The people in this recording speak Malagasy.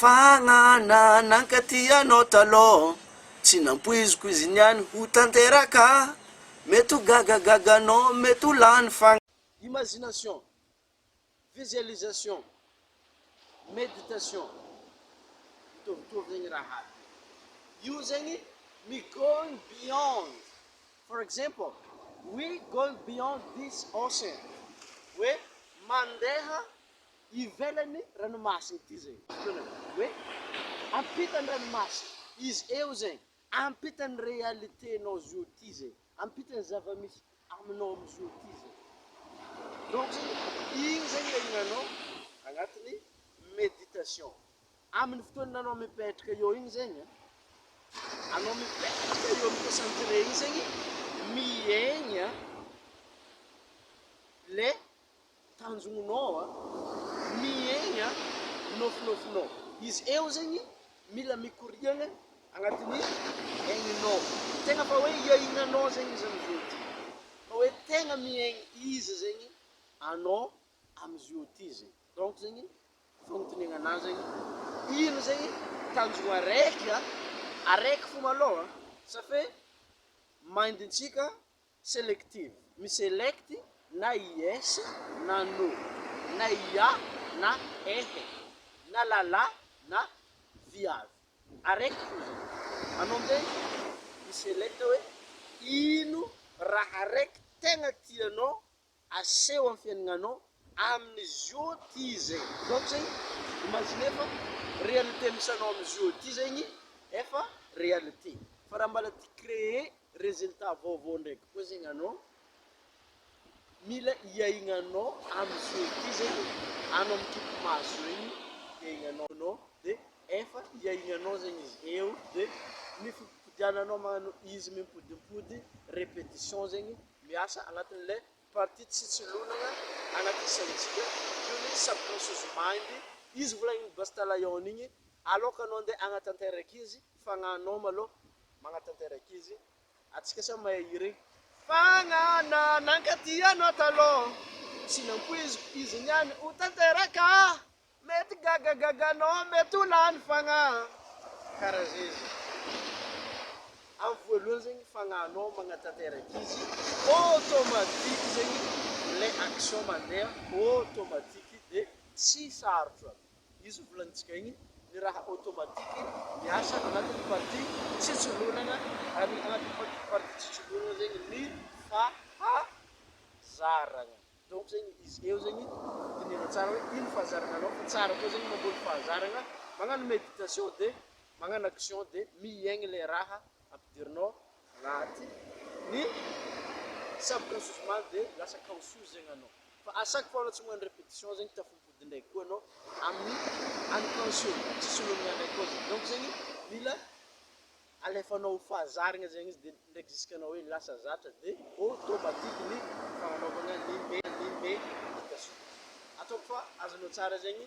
Fangana nankatia talo tsy nampoiziko izy niany ho tanteraka mety gagaganao mety lany fang imagination, visualisation, méditation mitovy zegny raha io zegny we going beyond. For example, we going beyond this ocean. We mandeha ivelany ranomasina ity zegny. We ampitany ranomasina izy eo zegny ampitany réaliténao zio ty zegny ampitany zava-misy aminao amizio ty zegny. Donc igny zegny iainanao agnatiny méditation. Amin'ny fotoana anao mipetraka eo igny zegny anao mipetraka eo amin'ny concentré igny zegny miaigna le tanjognonao miaigna nofinofinao. Izy eo zegny mila mikoriagna agnatiny aigninao. Tegna fa hoe iainanao zegny izy amizio ty. Fa hoe tegna miaigna izy zegny anao amizio ty zegny. Donc zegny fagnotaniagna anazy zegny ino zegny tanjogno araiky fo malôha ça fait mindintsika sélective. Miselect na yes na no, na ia na ehe, na lala na viavy. Araiky fo zegny. Anao amizay miselect hoe ino raha araiky tegna tianao aseho amin'ny fiaignanao amin'izio ty zegny. Donc zegny imagine fa réalité misy anao amizio ty zegny efa réalité. Fa raha mbala ty créer résultat vaovao ndraiky koa zegny anao mila iaignanao amizio ty zegny anao mikipi maso igny iaignanao de efa iaignanao zegny izy eo de mifipodiananao magnano izy mimpodimpody répétition zegny miasa agnatin'le partie tsitsilonagna agnatin'ny saintsika io ny subconscious mind. Izy volagniny bastalayon igny aloka anao nde agnatanteraka izy fagnanao malo magnatanteraka izy atsika sa mahay regny fagnana nankatia talo tsy nampoiziko izy niany ho tanteraka mety gagaganao mety lany fagna karaha zay izy. Amin'ny voalohany zegny fagnanao magnatanteraka izy automatique zegny le action mandeha automatique de tsy sarotra. Izy volagnitsika igny ny raha automatique miasa agnatin'ny partie tsitsilonagna agnatin'ny partie tsitsilonagna zegny ny fahazaragna. Donc zegny izy eo zegny dinihana tsara hoe ino fahazaragna anao fa tsara koa zegny mamboly fahazaragna magnano méditation de magnano action de miaigny le raha ampidirinao agnaty ny subconscious mind de lasa conscious zegny anao. Fa à chaque fois anao tsy magnano répétition zegny tafimpody ndraiky koa anao amin'ny unconscious tsitsilonagna ndraiky koa zegny. Donc zegny mila alefanao fahazaragna zegny izy de ndraiky jusqu'anao hoe lasa zatra de automatique ny fagnanaovagna ny méditation. Ataoko fa azonao tsara zegny